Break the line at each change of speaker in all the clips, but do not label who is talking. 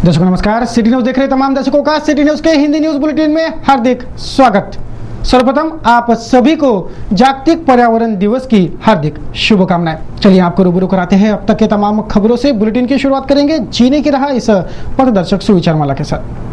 दर्शकों नमस्कार, city news देख रहे तमाम दर्शकों का सिटी न्यूज के हिंदी न्यूज बुलेटिन में हार्दिक स्वागत। सर्वप्रथम आप सभी को जागतिक पर्यावरण दिवस की हार्दिक शुभकामनाएं। चलिए आपको रूबरू कराते हैं अब तक के तमाम खबरों से। बुलेटिन की शुरुआत करेंगे जीने की राह इस पथदर्शक सुविचार माला के साथ।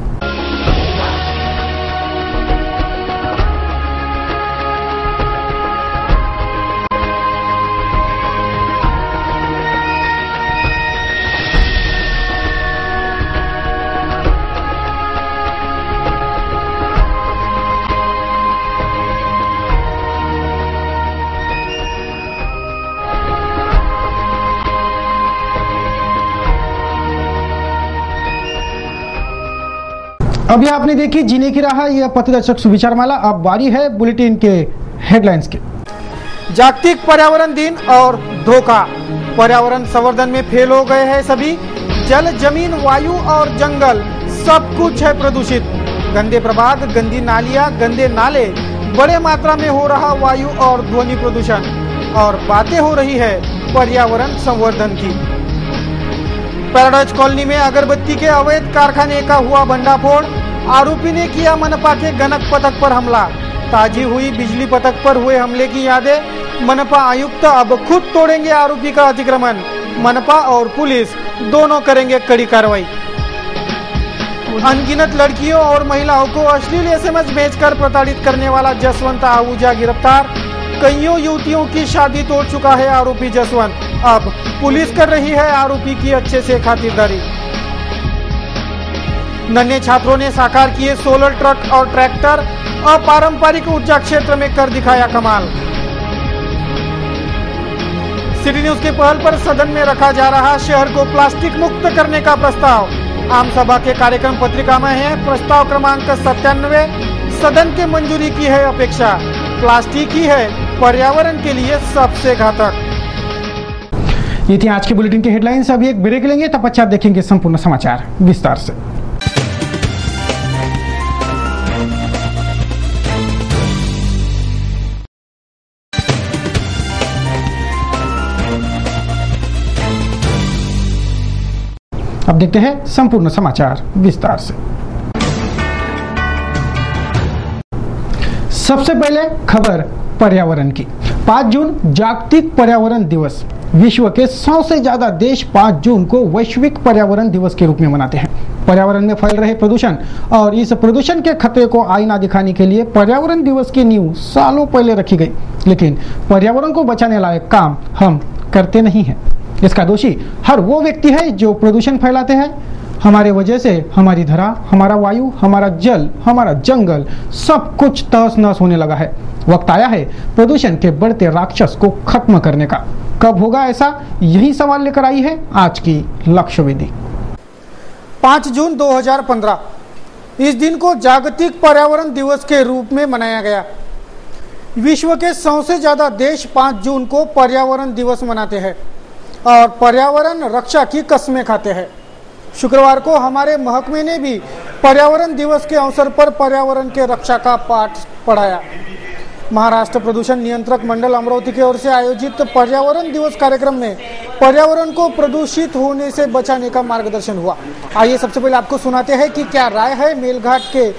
अभी आपने देखी जीने की राह, यह पथदर्शक सुविचार माला। अब बारी है बुलेटिन के हेडलाइंस की।
जागतिक पर्यावरण दिन और धोखा। पर्यावरण संवर्धन में फेल हो गए हैं सभी। जल, जमीन, वायु और जंगल सब कुछ है प्रदूषित। गंदे प्रभाग, गंदी नालियां, गंदे नाले, बड़े मात्रा में हो रहा वायु और ध्वनि प्रदूषण, और बातें हो रही है पर्यावरण संवर्धन की। पैराडाइज कॉलोनी में अगरबत्ती के अवैध कारखाने का हुआ भंडाफोड़। आरोपी ने किया मनपा के गणक पथक पर हमला। ताजी हुई बिजली पथक पर हुए हमले की यादें। मनपा आयुक्त अब खुद तोड़ेंगे आरोपी का अतिक्रमण। मनपा और पुलिस दोनों करेंगे कड़ी कार्रवाई। अनगिनत लड़कियों और महिलाओं को अश्लील एसएमएस भेजकर प्रताड़ित करने वाला जसवंत आहूजा गिरफ्तार। कईयों युवतियों की शादी तोड़ चुका है आरोपी जसवंत। अब पुलिस कर रही है आरोपी की अच्छे से खातिरदारी। नन्हे छात्रों ने साकार किए सोलर ट्रक और ट्रैक्टर। अपारंपरिक ऊर्जा क्षेत्र में कर दिखाया कमाल। सिटी न्यूज के पहल पर सदन में रखा जा रहा शहर को प्लास्टिक मुक्त करने का प्रस्ताव। आम सभा के कार्यक्रम पत्रिका में है प्रस्ताव क्रमांक 97। सदन के मंजूरी की है अपेक्षा। प्लास्टिक ही है पर्यावरण के लिए सबसे घातक।
ये थी आज की बुलेटिन की हेडलाइंस। अभी एक ब्रेक लेंगे, तब पश्चात देखेंगे संपूर्ण समाचार विस्तार से। अब देखते हैं संपूर्ण समाचार विस्तार से। सबसे पहले खबर पर्यावरण की। 5 जून जागतिक पर्यावरण दिवस। विश्व के 100 से ज्यादा देश 5 जून को वैश्विक पर्यावरण दिवस के रूप में मनाते हैं। पर्यावरण में फैल रहे प्रदूषण और इस प्रदूषण के खतरे को आईना दिखाने के लिए पर्यावरण दिवस की नींव सालों पहले रखी गई, लेकिन पर्यावरण को बचाने लायक काम हम करते नहीं हैं। इसका दोषी हर वो व्यक्ति है जो प्रदूषण फैलाते हैं। हमारे वजह से हमारी धरा, हमारा वायु, हमारा जल, हमारा जंगल सब कुछ तहस नहस होने लगा है। वक्त आया है प्रदूषण के बढ़ते राक्षस को खत्म करने का। कब होगा ऐसा, यही सवाल लेकर आई है आज की लक्ष्य वेदी।
5 जून 2015 इस दिन को जागतिक पर्यावरण दिवस के रूप में मनाया गया। विश्व के 100 से ज्यादा देश 5 जून को पर्यावरण दिवस मनाते हैं और पर्यावरण रक्षा की कस्में खाते हैं। शुक्रवार को हमारे महकमे ने भी पर्यावरण दिवस के अवसर पर पर्यावरण के रक्षा का पाठ पढ़ाया। महाराष्ट्र प्रदूषण नियंत्रक मंडल अमरावती की ओर से आयोजित पर्यावरण दिवस कार्यक्रम में पर्यावरण को प्रदूषित होने से बचाने का मार्गदर्शन हुआ। आइए सबसे पहले आपको सुनाते हैं कि क्या राय है मेलघाट के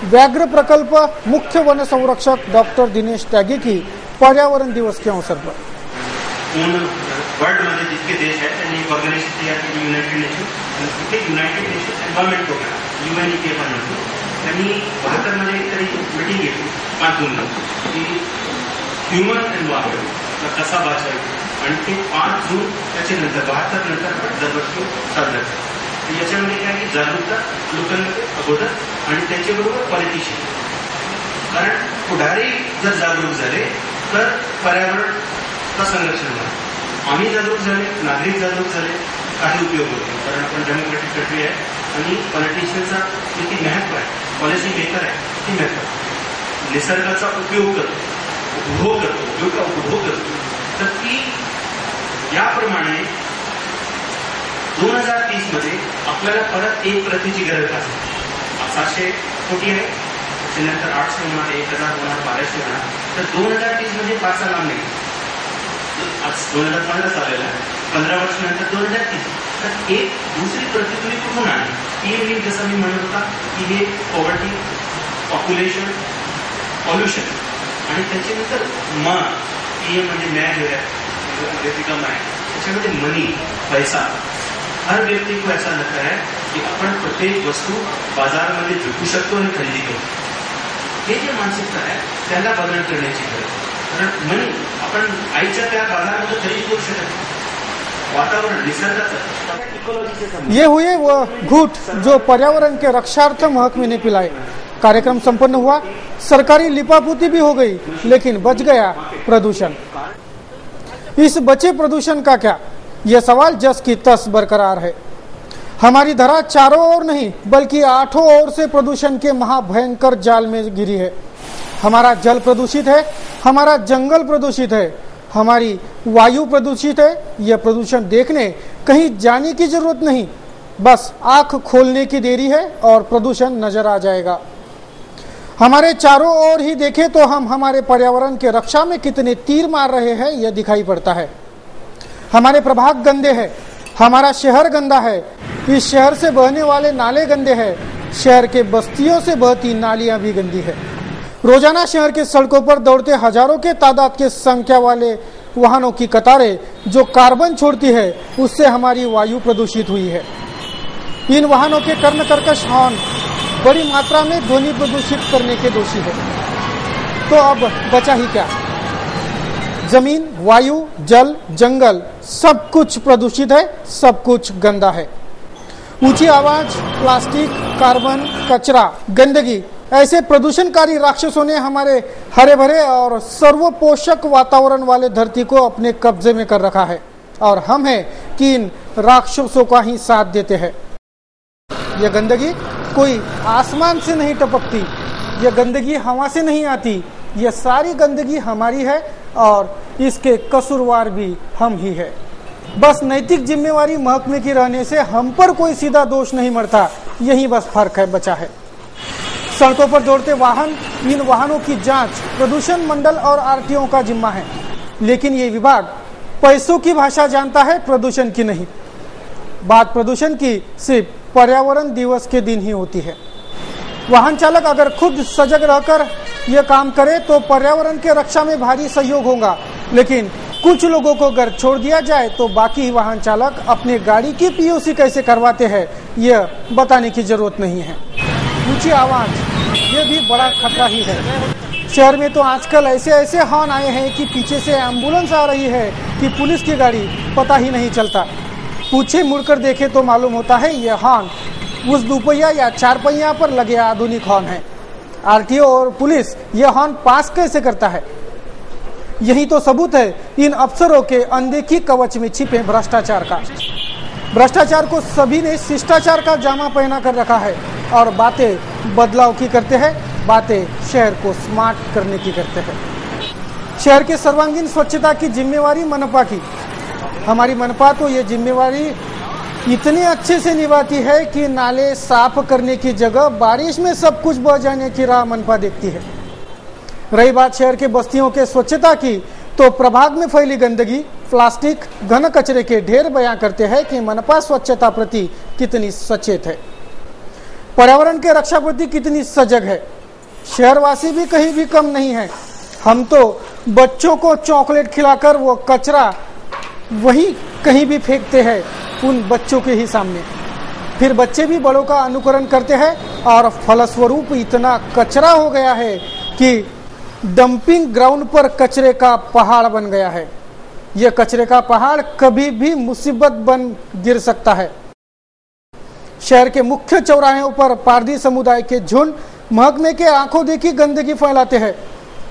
व्याघ्र प्रकल्प मुख्य वन संरक्षक डॉक्टर दिनेश त्यागी की पर्यावरण दिवस के अवसर पर।
वर्ल्ड मध्ये जितके देश आहेत त्यांनी एक ऑर्गनायझेशन तयार केली, united nations environment programme UNEP पण म्हणतो. त्यांनी 72 मध्ये तरी मीटिंग घेतली 5 जूनला की ह्युमन एन्व्हायरमेंट कसा वाचवायचा आणि ते 5 जून त्याच्यानंतर 72 नंतर आपण दरवर्षी साजरा करतो. याच्यामध्ये काय की जागरूकता लोकांमध्ये अगोदर आणि त्याच्याबरोबर पॉलिटिशियन, कारण पुढारी जर जागरूक झाले तर पर्यावरण संरक्षण होणार. आम्ही जागरूक झाले, नागरिक जागरूक झाले, काही उपयोग होतो. कारण आपण डेमोक्रेटिक कंट्री आहे आणि पॉलिटिशियनचा किती महत्व आहे, पॉलिसी मेकर आहे ती महत्व. निसर्गाचा उपयोग करतो, उपभोग करतो, तर ती याप्रमाणे 2030 मध्ये आपल्याला परत 1 प्रतीची गरज असेल. 700 कोटी आहे, त्याच्यानंतर 800 होणार, 1000 होणार, 1200 होणार. तर 2030 मध्ये 5 साल लांब नाही. आज 2015 चाललेला आहे, 15 वर्षानंतर 2030. तर एक दुसरी प्रती तुम्ही कुठून आली, पीएम जसं मी म्हणत होता की हे पॉवर्टी, पॉप्युलेशन, पॉल्युशन आणि त्याच्यानंतर पीएम म्हणजे मॅन बेसिकम आहे, त्याच्यामध्ये मनी, पैसा. हर व्यक्ती को ऐसा लगता है की आपण प्रत्येक वस्तू बाजारामध्ये विकू शकतो आणि खरेदी करू. हे जे मानसिकता आहे त्याला बदल करण्याची गरज. कारण मनी आपण आईच्या त्या बाजारामध्ये खरेदी करू शकत नाही. वातावरण, निसर्गाचं,
ये हुए वो घूट जो पर्यावरण के रक्षार्थ महकमे ने पिलाए. कार्यक्रम संपन्न हुआ, सरकारी लिपापोती भी हो गई, लेकिन बच गया प्रदूषण. इस बचे प्रदूषण का क्या, यह सवाल जस की तस बरकरार है. हमारी धरा चारों ओर नहीं बल्कि आठों ओर से प्रदूषण के महाभयंकर जाल में गिरी है. हमारा जल प्रदूषित है, हमारा जंगल प्रदूषित है, हमारी वायु प्रदूषित है. यह प्रदूषण देखने कहीं जाने की जरूरत नहीं, बस आंख खोलने की देरी है और प्रदूषण नजर आ जाएगा. हमारे चारों ओर ही देखें तो हम हमारे पर्यावरण के रक्षा में कितने तीर मार रहे हैं यह दिखाई पड़ता है. हमारे प्रभाग गंदे हैं, हमारा शहर गंदा है, इस शहर से बहने वाले नाले गंदे हैं, शहर के बस्तियों से बहती नालियां भी गंदी है. रोजाना शहर के सड़कों पर दौड़ते हजारों के तादाद के संख्या वाले वाहनों की कतारें जो कार्बन छोड़ती है, उससे हमारी वायु प्रदूषित हुई है. इन वाहनों के कर्णकर्कश हॉर्न बड़ी मात्रा में ध्वनि प्रदूषित करने के दोषी है. तो अब बचा ही क्या. जमीन, वायु, जल, जंगल सब कुछ प्रदूषित है, सब कुछ गंदा है. ऊंची आवाज, प्लास्टिक, कार्बन, कचरा, गंदगी, ऐसे प्रदूषणकारी राक्षसों ने हमारे हरे भरे और सर्वपोषक वातावरण वाले धरती को अपने कब्जे में कर रखा है और हम हैं कि इन राक्षसों का ही साथ देते हैं. यह गंदगी कोई आसमान से नहीं टपकती, यह गंदगी हवा से नहीं आती, यह सारी गंदगी हमारी है और इसके कसूरवार भी हम ही है. बस नैतिक जिम्मेवारी महकमे की रहने से हम पर कोई सीधा दोष नहीं मरता, यही बस फर्क है बचा है. सड़कों पर दौड़ते वाहन, इन वाहनों की जांच प्रदूषण मंडल और आरटीओ का जिम्मा है, लेकिन ये विभाग पैसों की भाषा जानता है, प्रदूषण की नहीं. बात प्रदूषण की सिर्फ पर्यावरण दिवस के दिन ही होती है. वाहन चालक अगर खुद सजग रहकर यह काम करे तो पर्यावरण के रक्षा में भारी सहयोग होगा, लेकिन कुछ लोगों को अगर छोड़ दिया जाए तो बाकी वाहन चालक अपने गाड़ी की पीयूसी कैसे करवाते हैं यह बताने की जरूरत नहीं है. ऊंची आवाज, ये भी बड़ा खतरा ही है. शहर में तो आजकल ऐसे ऐसे हॉर्न आए हैं कि पीछे से एम्बुलेंस आ रही है कि पुलिस की गाड़ी, पता ही नहीं चलता. पीछे मुड़कर देखे तो मालूम होता है यह हॉर्न उस दुपहिया या चार पहिया पर लगे आधुनिक हॉर्न है. आरटीओ और पुलिस यह हॉर्न पास कैसे करता है. यही तो सबूत है इन अफसरों के अनदेखी कवच में छिपे भ्रष्टाचार का. भ्रष्टाचार को सभी ने शिष्टाचार का जामा पहना कर रखा है और बातें बदलाव की करते हैं, बातें शहर को स्मार्ट करने की करते हैं. शहर के सर्वांगीण स्वच्छता की जिम्मेवारी मनपा की. हमारी मनपा तो ये जिम्मेवारी इतने अच्छे से निभाती है कि नाले साफ करने की जगह बारिश में सब कुछ बह जाने की राह मनपा देखती है. रही बात शहर के बस्तियों के स्वच्छता की, तो प्रभाग में फैली गंदगी, प्लास्टिक, घन कचरे के ढेर बयां करते हैं कि मनपा स्वच्छता प्रति कितनी सचेत है, पर्यावरण के रक्षा प्रति कितनी सजग है. शहरवासी भी कहीं भी कम नहीं है. हम तो बच्चों को चॉकलेट खिलाकर वो कचरा वही कहीं भी फेंकते हैं उन बच्चों के ही सामने. फिर बच्चे भी बड़ों का अनुकरण करते हैं और फलस्वरूप इतना कचरा हो गया है कि डंपिंग ग्राउंड पर कचरे का पहाड़ बन गया है. यह कचरे का पहाड़ कभी भी मुसीबत बन गिर सकता है. शहर के मुख्य चौराहों पर पारधी समुदाय के झुंड महकमे के आंखों देखी गंदगी फैलाते हैं,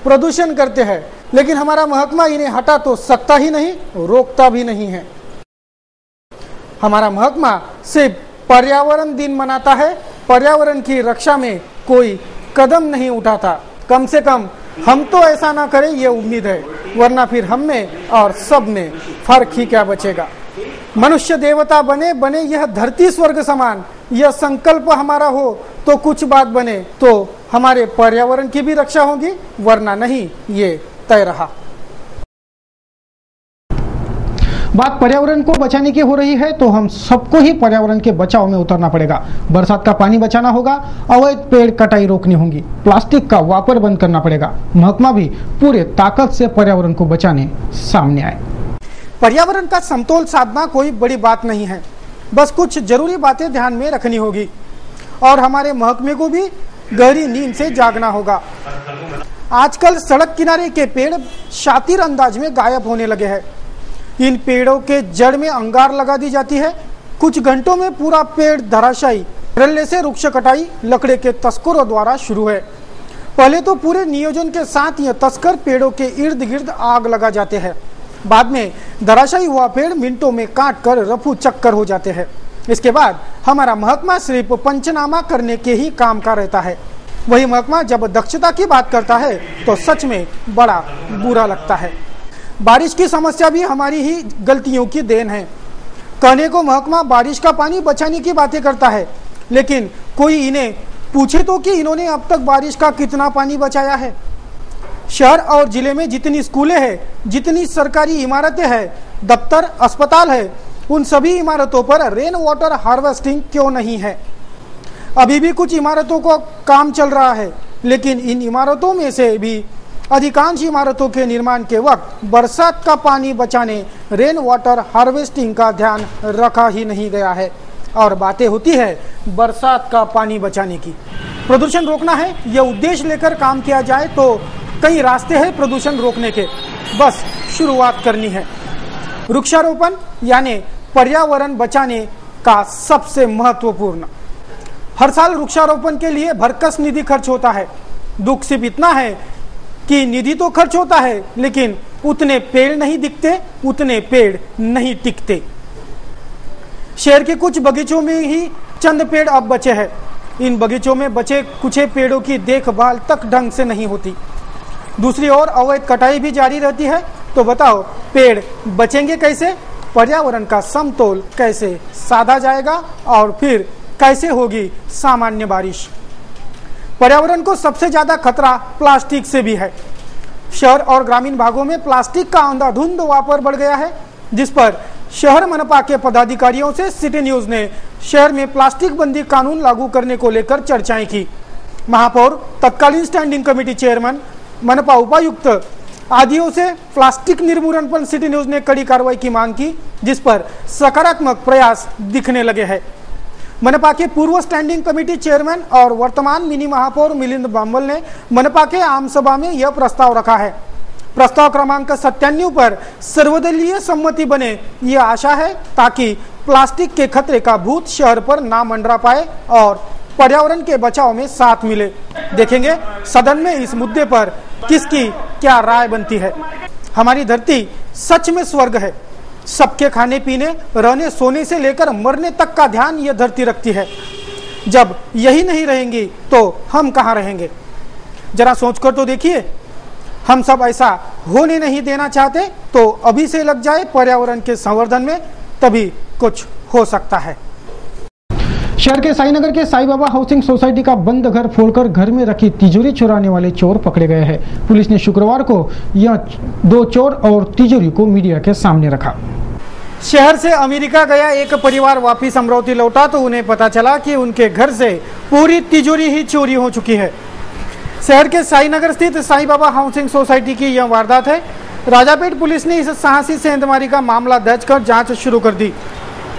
प्रदूषण करते हैं, लेकिन हमारा महकमा इन्हें हटा तो सकता ही नहीं, रोकता भी नहीं है. हमारा महकमा सिर्फ पर्यावरण दिन मनाता है, पर्यावरण की रक्षा में कोई कदम नहीं उठाता. कम से कम हम तो ऐसा ना करें ये उम्मीद है, वरना फिर हम में और सब में फर्क ही क्या बचेगा. मनुष्य देवता बने बने यह धरती स्वर्ग समान, यह संकल्प हमारा हो तो कुछ बात बने तो हमारे पर्यावरण की भी रक्षा होगी, वरना नहीं, ये तय रहा.
बात पर्यावरण को बचाने की हो रही है तो हम सबको ही पर्यावरण के बचाव में उतरना पड़ेगा। बरसात का पानी बचाना होगा, अवैध पेड़ कटाई रोकनी होगी, प्लास्टिक का वापर बंद करना पड़ेगा। महकमा भी पूरे ताकत से पर्यावरण को बचाने सामने आए।
पर्यावरण का समतोल साधना कोई बड़ी बात नहीं है, बस कुछ जरूरी बातें ध्यान में रखनी होगी और हमारे महकमे को भी गहरी नींद से जागना होगा। आजकल सड़क किनारे के पेड़ शातिर अंदाज में गायब होने लगे हैं। इन पेड़ों के जड़ में अंगार लगा दी जाती है, कुछ घंटों में पूरा पेड़ धराशायी। रल्ले से वृक्ष कटाई लकड़े के तस्करों द्वारा शुरू है। पहले तो पूरे नियोजन के साथ यह तस्कर पेड़ों के इर्द गिर्द आग लगा जाते हैं, बाद में धराशायी हुआ पेड़ मिनटों में काट कर रफू चक्कर हो जाते हैं। इसके बाद हमारा महकमा सिर्फ पंचनामा करने के ही काम का रहता है। वही महकमा जब दक्षता की बात करता है तो सच में बड़ा बुरा लगता है। बारिश की समस्या भी हमारी ही गलतियों की देन है। कहने को महकमा बारिश का पानी बचाने की बातें करता है, लेकिन कोई इन्हें पूछे तो कि इन्होंने अब तक बारिश का कितना पानी बचाया है। शहर और जिले में जितनी स्कूलें हैं, जितनी सरकारी इमारतें हैं, दफ्तर, अस्पताल है, उन सभी इमारतों पर रेन वाटर हार्वेस्टिंग क्यों नहीं है? अभी भी कुछ इमारतों का काम चल रहा है, लेकिन इन इमारतों में से भी अधिकांश इमारतों के निर्माण के वक्त बरसात का पानी बचाने, रेन वाटर हार्वेस्टिंग का ध्यान रखा ही नहीं गया है। और बातें होती है बरसात का पानी बचाने की। प्रदूषण रोकना है, यह उद्देश्य लेकर काम किया जाए तो कई रास्ते हैं प्रदूषण रोकने के, बस शुरुआत करनी है। वृक्षारोपण यानी पर्यावरण बचाने का सबसे महत्वपूर्ण। हर साल वृक्षारोपण के लिए भरकस निधि खर्च होता है। दुख सिर्फ इतना है कि निधि तो खर्च होता है, लेकिन उतने पेड़ नहीं दिखते, उतने पेड़ नहीं टिकते। शहर के कुछ बगीचों में ही चंद पेड़ अब बचे हैं। इन बगीचों में बचे कुछ पेड़ों की देखभाल तक ढंग से नहीं होती। दूसरी ओर अवैध कटाई भी जारी रहती है। तो बताओ पेड़ बचेंगे कैसे? पर्यावरण का समतोल कैसे साधा जाएगा? और फिर कैसे होगी सामान्य बारिश? पर्यावरण को सबसे ज्यादा खतरा प्लास्टिक से भी है। शहर और ग्रामीण भागों में प्लास्टिक का अंधाधुंध वापर बढ़ गया है, जिस पर शहर मनपा के पदाधिकारियों से सिटी न्यूज ने शहर में प्लास्टिक बंदी कानून लागू करने को लेकर चर्चाएं की। महापौर, तत्कालीन स्टैंडिंग कमेटी चेयरमैन, मनपा उपायुक्त आदियों से प्लास्टिक निर्मूलन पर सिटी न्यूज ने कड़ी कार्रवाई की मांग की, जिस पर सकारात्मक प्रयास दिखने लगे हैं। मनपा के पूर्व स्टैंडिंग कमेटी चेयरमैन और वर्तमान मिनी महापौर मिलिंद बांबल ने मनपा के आम सभा में यह प्रस्ताव रखा है। प्रस्ताव क्रमांक 97 पर सर्वदलीय सम्मति बने, ये आशा है, ताकि प्लास्टिक के खतरे का भूत शहर पर ना मंडरा पाए और पर्यावरण के बचाव में साथ मिले। देखेंगे सदन में इस मुद्दे पर किसकी क्या राय बनती है। हमारी धरती सच में स्वर्ग है। सबके खाने पीने, रहने सोने से लेकर मरने तक का ध्यान यह धरती रखती है। जब यही नहीं रहेंगी तो हम कहाँ रहेंगे? जरा सोचकर तो देखिए। हम सब ऐसा होने नहीं देना चाहते, तो अभी से लग जाए पर्यावरण के संवर्धन में, तभी कुछ हो सकता है।
शहर के साईनगर के साईं बाबा हाउसिंग सोसाइटी का बंद घर फोड़कर घर में रखी तिजोरी चुराने वाले चोर पकड़े गए हैं। पुलिस ने शुक्रवार को यह 2 चोर और तिजोरी को मीडिया के सामने रखा।
शहर से अमेरिका गया एक परिवार वापिस अमरावती लौटा तो उन्हें पता चला कि उनके घर से पूरी तिजोरी ही चोरी हो चुकी है। शहर के साईनगर स्थित साईं बाबा हाउसिंग सोसाइटी की यह वारदात है। राजापेट पुलिस ने इस साहसी सेंधमारी का मामला दर्ज कर जांच शुरू कर दी।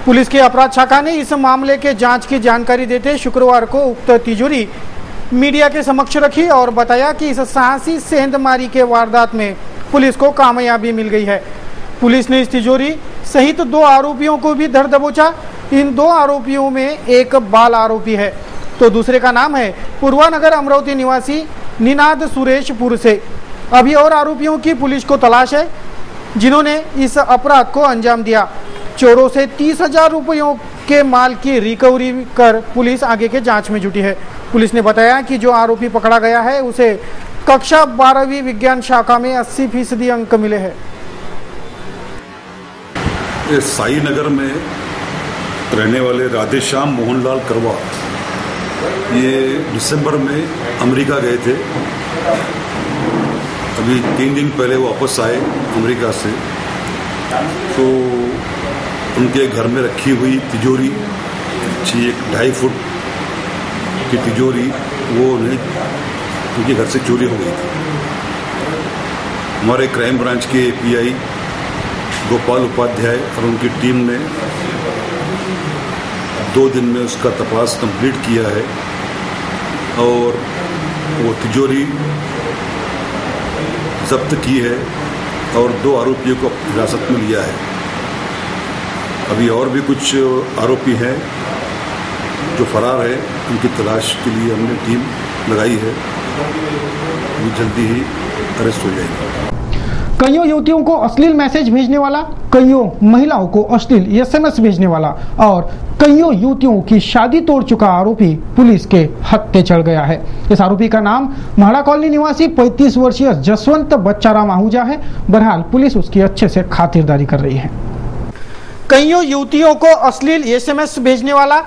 पुलिस की अपराध शाखा ने इस मामले के जांच की जानकारी देते शुक्रवार को उक्त तिजोरी मीडिया के समक्ष रखी और बताया कि इस साहसी सेंधमारी के वारदात में पुलिस को कामयाबी मिल गई है। पुलिस ने इस तिजोरी सहित 2 आरोपियों को भी धर दबोचा। इन 2 आरोपियों में एक बाल आरोपी है तो दूसरे का नाम है पूर्वानगर अमरावती निवासी निनाद सुरेशपुर से। अभी और आरोपियों की पुलिस को तलाश है जिन्होंने इस अपराध को अंजाम दिया। चोरों से 30,000 रुपयों के माल की रिकवरी कर पुलिस आगे के जांच में जुटी है। पुलिस ने बताया कि जो आरोपी पकड़ा गया है उसे कक्षा 12वीं विज्ञान शाखा में 80% अंक मिले हैं।
साईनगर में रहने वाले राधेश्याम मोहनलाल करवा ये दिसंबर में अमेरिका गए थे। अभी 3 दिन पहले वापस आए अमेरिका से। तो उनके घर में रखी हुई तिजोरी, अच्छी 1.5 फुट की तिजोरी, वो उन्हें उनके घर से चोरी हो गई थी। हमारे क्राइम ब्रांच के एपीआई गोपाल उपाध्याय और उनकी टीम ने 2 दिन में उसका तपास कंप्लीट किया है और वो तिजोरी जब्त की है और 2 आरोपियों को हिरासत में लिया है। अभी और भी कुछ आरोपी हैं जो फरार है, उनकी तलाश के लिए हमने टीम लगाई है, वो जल्दी ही अरेस्ट हो जाएगी।
कईयों युवतियों को अश्लील मैसेज भेजने वाला, कईयों महिलाओं को अश्लील एसएमएस भेजने वाला और कईयों युवतियों की शादी तोड़ चुका आरोपी पुलिस के हत्थे चढ़ गया है। इस आरोपी का नाम म्हाड़ा कॉलोनी निवासी 35 वर्षीय जसवंत बच्चाराम आहूजा है। बहरहाल पुलिस उसकी अच्छे से खातिरदारी कर रही है।
कईयों युवतियों को अश्लील एसएमएस भेजने वाला,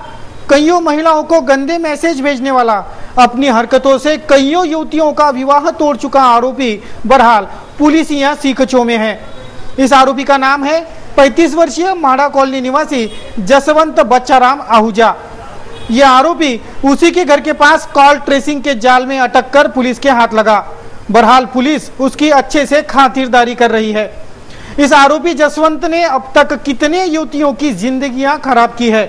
कईयों महिलाओं को गंदे मैसेज भेजने वाला, अपनी हरकतों से कईयों युवतियों का विवाह तोड़ चुका आरोपी बहरहाल पुलिस यहाँ सीखचों में है। इस आरोपी का नाम है 35 वर्षीय म्हाड़ा कॉलोनी निवासी जसवंत बच्चाराम आहूजा। यह आरोपी उसी के घर के पास कॉल ट्रेसिंग के जाल में अटक कर पुलिस के हाथ लगा। बहरहाल पुलिस उसकी अच्छे से खातिरदारी कर रही है। इस आरोपी जसवंत ने अब तक कितने युवतियों की जिंदगियां खराब की है,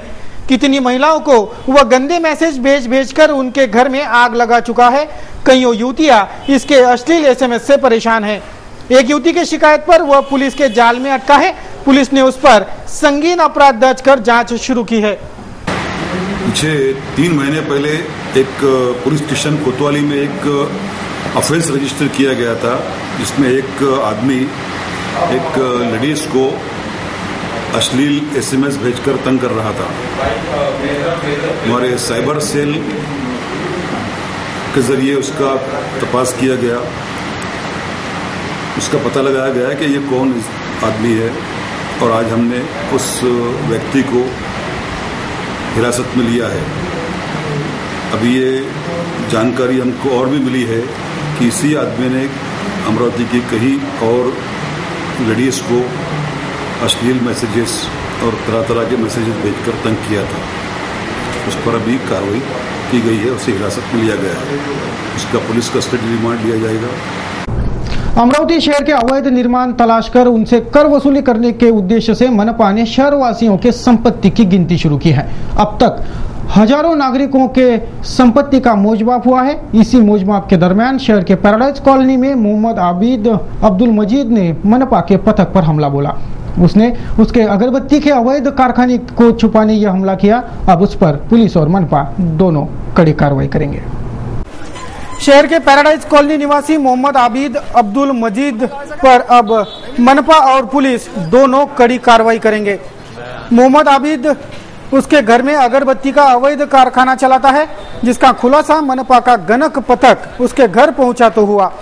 कितनी महिलाओं को वह गंदे मैसेज भेज कर उनके घर में आग लगा चुका है। कईयों युवतियां इसके अश्लील एसएमएस से परेशान हैं। एक युवती की शिकायत पर वह पुलिस के जाल में अटका है। पुलिस ने उस पर संगीन अपराध दर्ज कर जांच शुरू की है।
पीछे 3 महीने पहले एक पुलिस स्टेशन कोतवाली में एक ऑफेंस रजिस्टर किया गया था, जिसमें एक आदमी एक लेडीज को अश्लील एसएमएस भेजकर तंग कर रहा था। हमारे साइबर सेल के जरिए उसका तपास किया गया, उसका पता लगाया गया कि ये कौन आदमी है और आज हमने उस व्यक्ति को हिरासत में लिया है। अभी ये जानकारी हमको और भी मिली है कि इसी आदमी ने अमरावती की कई और लेडीज को अश्लील मैसेजेस और तरह तरह के मैसेजेस भेजकर तंग किया था। उस पर अभी कार्रवाई की गई है, उसे हिरासत में लिया गया है। उसका पुलिस कस्टडी रिमांड लिया जाएगा।
अमरावती शहर के अवैध निर्माण तलाश कर उनसे कर वसूली करने के उद्देश्य से मनपा ने शहरवासियों के संपत्ति की गिनती शुरू की है। अब तक हजारों नागरिकों के संपत्ति का मोजमाप हुआ है। इसी मोजमाप के दरमियान शहर के पैराडाइज कॉलोनी में मोहम्मद आबिद अब्दुल मजीद ने मनपा के पथक पर हमला बोला। उसने उसके अगरबत्ती के अवैध कारखाने को छुपाने यह हमला किया। अब उस पर पुलिस और मनपा दोनों कड़ी कार्रवाई करेंगे।
शहर के पैराडाइज कॉलोनी निवासी मोहम्मद आबिद अब्दुल मजीद पर अब मनपा और पुलिस दोनों कड़ी कार्रवाई करेंगे। मोहम्मद आबिद उसके घर में अगरबत्ती का अवैध कारखाना चलाता है, जिसका खुलासा मनपा का गणक पथक उसके घर पहुंचा तो हुआ।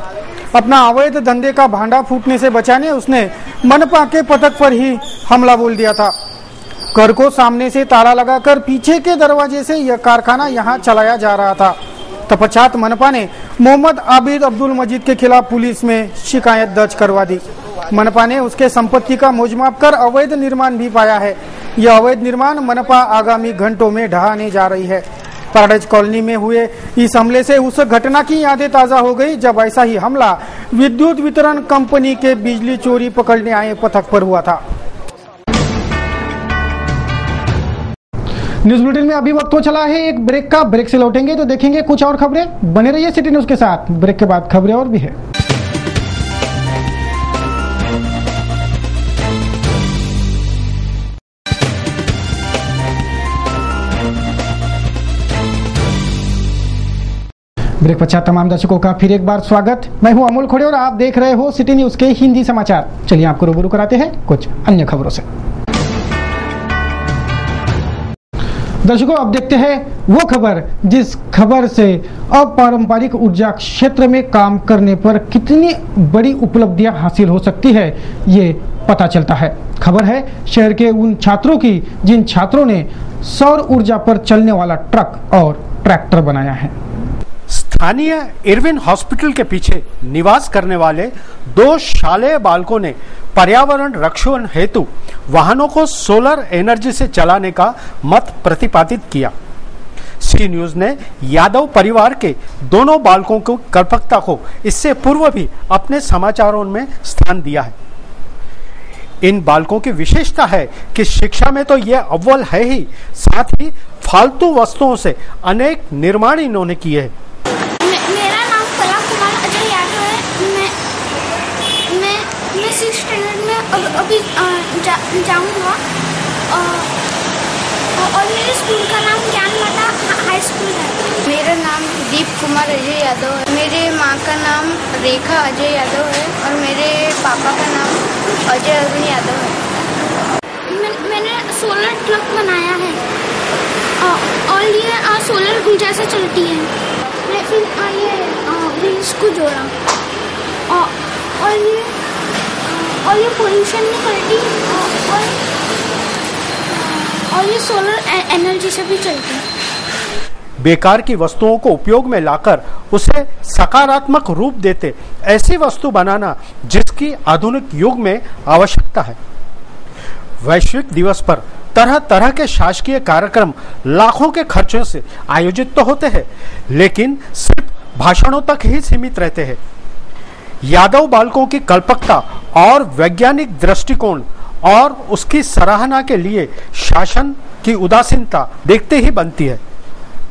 अपना अवैध धंधे का भांडा फूटने से बचाने उसने मनपा के पथक पर ही हमला बोल दिया था। घर को सामने से ताला लगाकर पीछे के दरवाजे से यह कारखाना यहाँ चलाया जा रहा था। तत्पश्चात मनपा ने मोहम्मद आबिद अब्दुल मजीद के खिलाफ पुलिस में शिकायत दर्ज करवा दी। मनपा ने उसके संपत्ति का मोजमाप कर अवैध निर्माण भी पाया है। यह अवैध निर्माण मनपा आगामी घंटों में ढहाने जा रही है। पैराडाइज कॉलोनी में हुए इस हमले से उस घटना की यादें ताजा हो गई जब ऐसा ही हमला विद्युत वितरण कंपनी के बिजली चोरी पकड़ने आए पथक पर हुआ था।
न्यूज बुलेटिन में अभी वक्त हो चला है एक ब्रेक का। ब्रेक से लौटेंगे तो देखेंगे कुछ और खबरें। बने रहिए सिटी न्यूज के साथ। ब्रेक के बाद खबरें और भी है। ब्रेक पश्चात तमाम दर्शकों का फिर एक बार स्वागत। मैं हूं अमोल खोड़े और आप देख रहे हो सिटी न्यूज के हिंदी समाचार। चलिए आपको रूबरू कराते हैं कुछ अन्य खबरों से। दर्शकों, अब देखते हैं वो खबर जिस खबर से अपारंपरिक ऊर्जा क्षेत्र में काम करने पर कितनी बड़ी उपलब्धियां हासिल हो सकती है, ये पता चलता है। खबर है शहर के उन छात्रों की जिन छात्रों ने सौर ऊर्जा पर चलने वाला ट्रक और ट्रैक्टर बनाया है।
स्थानीय इरविन हॉस्पिटल के पीछे निवास करने वाले 2 शालेय बालकों ने पर्यावरण रक्षण हेतु वाहनों को सोलर एनर्जी से चलाने का मत प्रतिपादित किया। सी न्यूज ने यादव परिवार के दोनों बालकों की कल्पकता को इससे पूर्व भी अपने समाचारों में स्थान दिया है। इन बालकों की विशेषता है कि शिक्षा में तो ये अव्वल है ही, साथ ही फालतू वस्तुओं से अनेक निर्माण इन्होंने किए हैं।
मेरा नाम कला कुमार अजय यादव है। मैं 6th स्टैंडर्ड में अभी जाऊंगा और मेरे स्कूल का नाम ज्ञान माता हाई स्कूल है।
मेरा नाम दीप कुमार अजय यादव है। मेरे माँ का नाम रेखा अजय यादव है और मेरे पापा का नाम अजय अरुण यादव है।
मैंने सोलर ट्रक बनाया है और ये सोलर ऊर्जा से चलती है। मैं फिर ये व्हील्स को जोड़ा और ये पोल्यूशन नहीं करती और ये सोलर एनर्जी से भी चलती है।
बेकार की वस्तुओं को उपयोग में लाकर उसे सकारात्मक रूप देते ऐसी वस्तु बनाना जिसकी आधुनिक युग में आवश्यकता है। वैश्विक दिवस पर तरह तरह के शासकीय कार्यक्रम लाखों के खर्चों से आयोजित तो होते हैं, लेकिन सिर्फ भाषणों तक ही सीमित रहते हैं। यादव बालकों की कल्पकता और वैज्ञानिक दृष्टिकोण और उसकी सराहना के लिए शासन की उदासीनता देखते ही बनती है।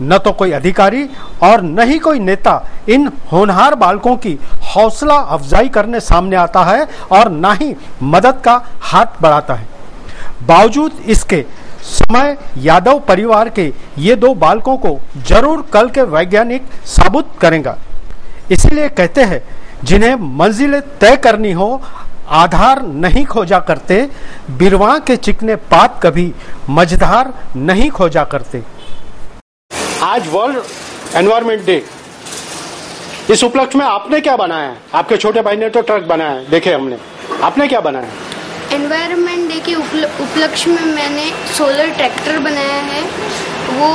न तो कोई अधिकारी और न ही कोई नेता इन होनहार बालकों की हौसला अफजाई करने सामने आता है और न ही मदद का हाथ बढ़ाता है। बावजूद इसके समय यादव परिवार के ये 2 बालकों को जरूर कल के वैज्ञानिक साबित करेंगे। इसीलिए कहते हैं, जिन्हें मंजिलें तय करनी हो आधार नहीं खोजा करते, बिरवा के चिकने पात कभी मझधार नहीं खोजा करते। आज वर्ल्ड एनवायरमेंट डे, इस उपलक्ष्य में आपने क्या बनाया है? आपके छोटे भाई ने तो ट्रक बनाया है, देखे हमने, आपने क्या बनाया?
एनवायरनमेंट डे के उपलक्ष्य में मैंने सोलर ट्रैक्टर बनाया है। वो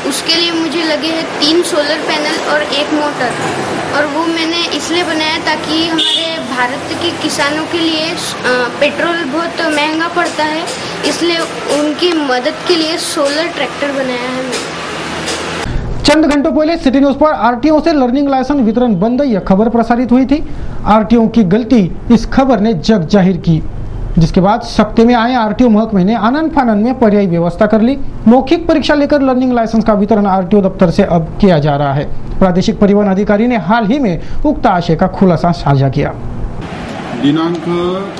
उसके लिए मुझे लगे हैं 3 सोलर पैनल और 1 मोटर, और वो मैंने इसलिए बनाया ताकि हमारे भारत के किसानों के लिए पेट्रोल बहुत महंगा पड़ता है, इसलिए उनकी मदद के लिए सोलर ट्रैक्टर बनाया है मैंने।
चंद घंटों पहले सिटी न्यूज पर आरटीओ से लर्निंग लाइसेंस वितरण बंद यह खबर प्रसारित हुई थी। आरटीओ की गलती इस खबर ने जग जाहिर की, जिसके बाद सख्ते में आए आरटीओ महकमे ने आनन फानन में पर्यायी व्यवस्था कर ली। मौखिक परीक्षा लेकर लर्निंग लाइसेंस का वितरण आरटीओ दफ्तर से अब किया जा रहा है। प्रादेशिक परिवहन अधिकारी ने हाल ही में उक्त आशय का खुलासा साझा किया।
दिनांक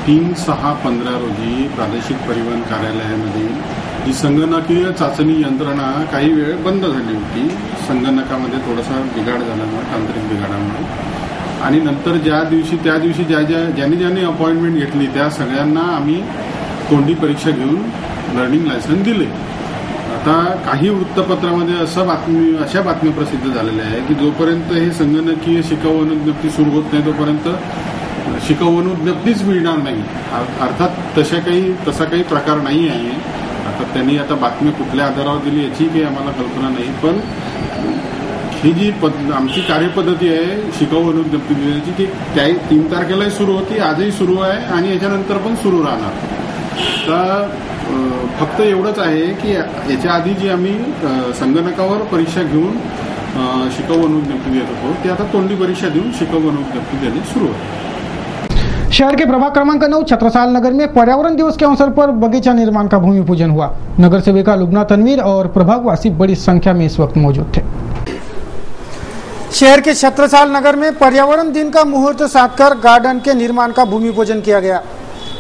3/6/15 रोजी प्रादेशिक परिवहन कार्यालयामध्ये ही संगणकीय चाचणी यंत्रणा काही वेळ बंद झाली होती। संगणकामध्ये थोडासा बिघाड झाल्यामुळे, तांत्रिक बिघाडामुळे, आणि नंतर त्या दिवशी ज्यांनी अपॉइंटमेंट घेतली त्या सगळ्यांना आम्ही तोंडी परीक्षा घेऊन लर्निंग लायसन्स दिले। आता काही वृत्तपत्रामध्ये अशा बातम्या प्रसिद्ध झालेल्या आहे की जोपर्यंत हे संगणकीय शिकाऊ अनुज्ञप्ती सुरू होत नाही तोपर्यंत शिकाऊ अनुज्ञप्तीच मिळणार नाही। अर्थात तसा काही प्रकार नाही आहे। अर्थात त्यांनी आता बातमी कुठल्या आधारावर दिली याची काही आम्हाला कल्पना नाही, पण ही जी आमची कार्यपद्धती आहे शिकाऊ अनुज्ञप्ती देण्याची ती 3 तारखेलाही सुरू होती, आजही सुरू आहे आणि याच्यानंतर पण सुरू राहणार। तर फक्त एवढंच आहे की याच्या आधी जी आम्ही संगणकावर परीक्षा घेऊन शिकाऊ अनुज्ञप्ती देत होतो ते आता तोंडी परीक्षा देऊन शिकाऊ अनुज्ञप्ती देणे सुरू आहे।
शहर के प्रभाग क्रमांक 9 छत्रसाल नगर में पर्यावरण दिवस के अवसर पर बगीचा निर्माण का भूमि पूजन हुआ। नगर सेविका लुबना तनवीर और प्रभागवासी बड़ी संख्या में इस वक्त मौजूद थे।
शहर के छत्रसाल नगर में पर्यावरण दिन का मुहूर्त साधकर गार्डन के निर्माण का भूमि पूजन किया गया।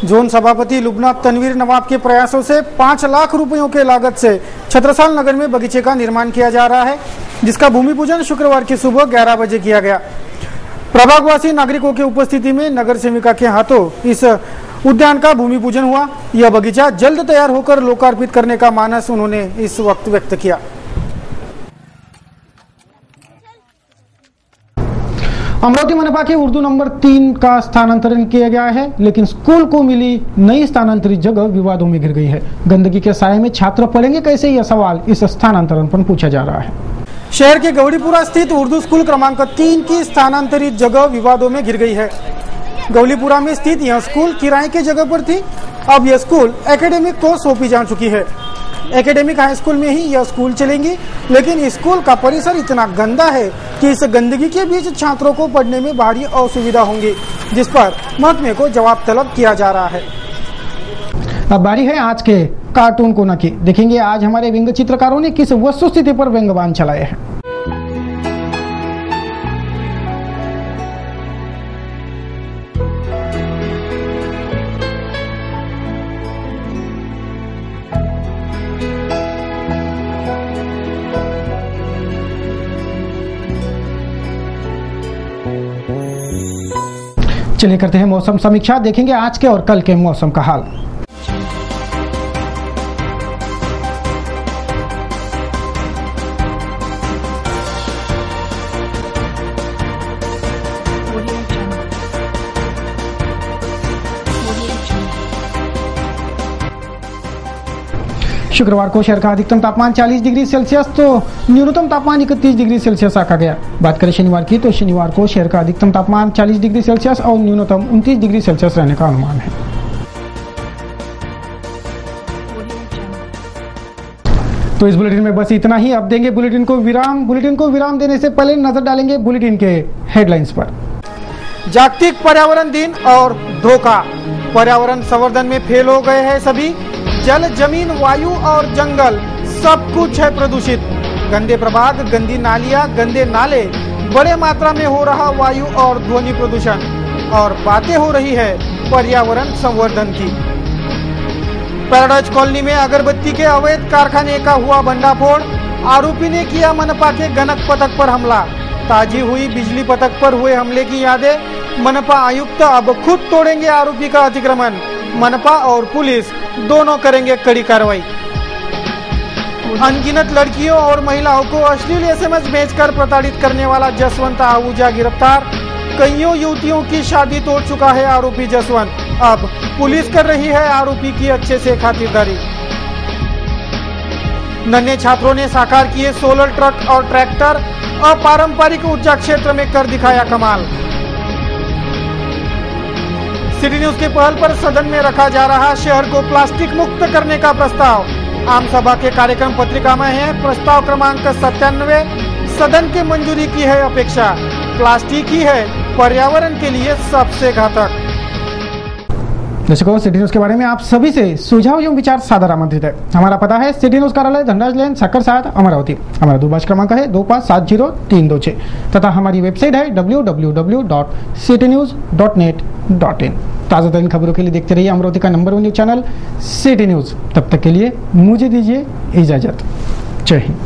जोन सभापति लुबना तनवीर नवाब के प्रयासों से 5 लाख रुपयों के लागत से छत्रसाल नगर में बगीचे का निर्माण किया जा रहा है, जिसका भूमि पूजन शुक्रवार की सुबह 11 बजे किया गया। प्रभागवासी नागरिकों की उपस्थिति में नगर सेविका के हाथों इस उद्यान का भूमि पूजन हुआ। यह बगीचा जल्द तैयार होकर लोकार्पित करने का मानस उन्होंने इस वक्त व्यक्त किया।
अमरावती मनपा के उर्दू नंबर 3 का स्थानांतरण किया गया है, लेकिन स्कूल को मिली नई स्थानांतरित जगह विवादों में घिर गई है। गंदगी के साये में छात्र पढ़ेंगे कैसे, यह सवाल इस स्थानांतरण पर पूछा जा रहा है।
शहर के गौलीपुरा स्थित उर्दू स्कूल क्रमांक 3 की स्थानांतरित जगह विवादों में घिर गई है। गौलीपुरा में स्थित यह स्कूल किराए की जगह पर थी। अब यह स्कूल एकेडमिक को सौंपी जा चुकी है। एकेडमिक हाई स्कूल में ही यह स्कूल चलेंगी, लेकिन स्कूल का परिसर इतना गंदा है कि इस गंदगी के बीच छात्रों को पढ़ने में भारी असुविधा होंगी, जिस पर महकमे को जवाब तलब किया जा रहा है।
अब बारी है आज के कार्टून कोना की। देखेंगे आज हमारे व्यंग्य चित्रकारों ने किस वस्तुस्थिति पर व्यंग्यबाण चलाए हैं। चलिए करते हैं मौसम समीक्षा। देखेंगे आज के और कल के मौसम का हाल। शुक्रवार को शहर का अधिकतम तापमान 40 डिग्री सेल्सियस तो न्यूनतम तापमान 31 डिग्री सेल्सियस आका गया। बात करें शनिवार की तो शनिवार को शहर का अधिकतम तापमान 40 डिग्री सेल्सियस और न्यूनतम 29 डिग्री सेल्सियस रहने का अनुमान है। तो इस बुलेटिन में बस इतना ही। अब देंगे बुलेटिन को विराम। बुलेटिन को विराम देने से पहले नजर डालेंगे बुलेटिन के हेडलाइंस पर।
जागतिक पर्यावरण दिन और धोखा। पर्यावरण संवर्धन में फेल हो गए हैं सभी। जल, जमीन, वायु और जंगल सब कुछ है प्रदूषित। गंदे प्रभाग, गंदी नालियां, गंदे नाले, बड़े मात्रा में हो रहा वायु और ध्वनि प्रदूषण और बातें हो रही है पर्यावरण संवर्धन की। पैराडाइज कॉलोनी में अगरबत्ती के अवैध कारखाने का हुआ भंडाफोड़। आरोपी ने किया मनपा के गणक पथक पर हमला। ताजी हुई बिजली पथक पर हुए हमले की यादें। मनपा आयुक्त अब खुद तोड़ेंगे आरोपी का अतिक्रमण। मनपा और पुलिस दोनों करेंगे कड़ी कार्रवाई। अनगिनत लड़कियों और महिलाओं को अश्लील एसएमएस भेजकर प्रताड़ित करने वाला जसवंत आहूजा गिरफ्तार। कईयों युवतियों की शादी तोड़ चुका है आरोपी जसवंत। अब पुलिस कर रही है आरोपी की अच्छे से खातिरदारी। नन्हे छात्रों ने साकार किए सोलर ट्रक और ट्रैक्टर। अपारंपरिक ऊर्जा क्षेत्र में कर दिखाया कमाल। सिटी न्यूज के पहल पर सदन में रखा जा रहा शहर को प्लास्टिक मुक्त करने का प्रस्ताव। आम सभा के कार्यक्रम पत्रिका में है प्रस्ताव क्रमांक 97। सदन की मंजूरी की है अपेक्षा। प्लास्टिक ही है पर्यावरण के लिए सबसे घातक।
दर्शकों, सिटी न्यूज के बारे में आप सभी से सुझाव एवं विचार सादर आमंत्रित है। हमारा पता है सिटी न्यूज कार्यालय धनराज लेन सक्कर साथ अमरावती। हमारा दूरभाष क्रमांक है 2570-326 तथा हमारी वेबसाइट है www.citynews.net.in। ताज़ा तरीन खबरों के लिए देखते रहिए अमरावती का number 1 news channel city news. तब तक के लिए मुझे दीजिए इजाजत। जय हिंद।